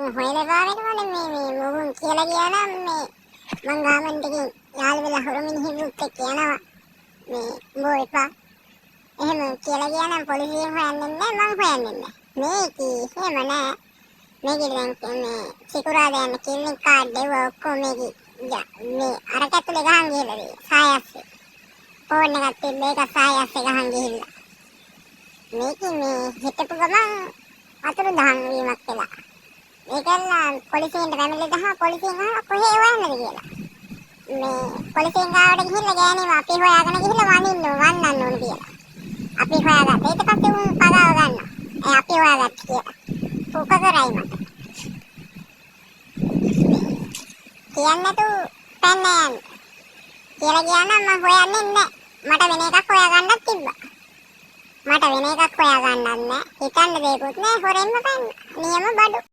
හොයලා බලනකොට මේ මොහොන් කියලා කියනවා මේ මං ගාමන් දෙකින් යාළු වෙලා හොරු මිනිහෙකුත් එක්ක යනවා මේ උඹ එපා එහෙම කියලා කියනවා පොලිසියෙන් හොයන්නේ නැහැ මං හොයන්නේ නැහැ මේක එහෙම නෑ මේක දැන් මේ සිකුරාදා යන කිල්ලින් කාඩ් දෙව ඔක්කොම මේ අර කැතුලේ ගහන් ගිහලා සායස්සේ ෆෝන් එකක් තිබ්බ ඒක සායස්සේ ගහන් ගිහිල්ලා මේක මේ හිටපු ගමන් අතුරු දහන් වීමක් කළා ඒකල්ලා පොලිසියෙන් පැමිණිලි ගහම පොලිසියෙන් අහලා කොහේ හොයන්නද කියලා මේ පොලිසියෙන් ගාවට ගිහිල්ලා ගෑණිම අපි හොයාගෙන ගිහිල්ලා වන්නන්න ඕන කියලා අපි හොයාගත්තා ඊට පස්සේ උන් පගාව ගන්නවා අපි හොයාගත්තා කියලා පුක කරයි මට කියන්නේ තු පැන්න යන්න කියලා කියනවා මම හොයන්නේ නැහැ මට වෙන එකක් හොයාගන්නත් තිබ්බා මට වෙන එකක් හොයාගන්නත් නැහැ හිතන්න දෙයක්වත් නැහැ හොරෙන්ම පැන්න නියම බඩු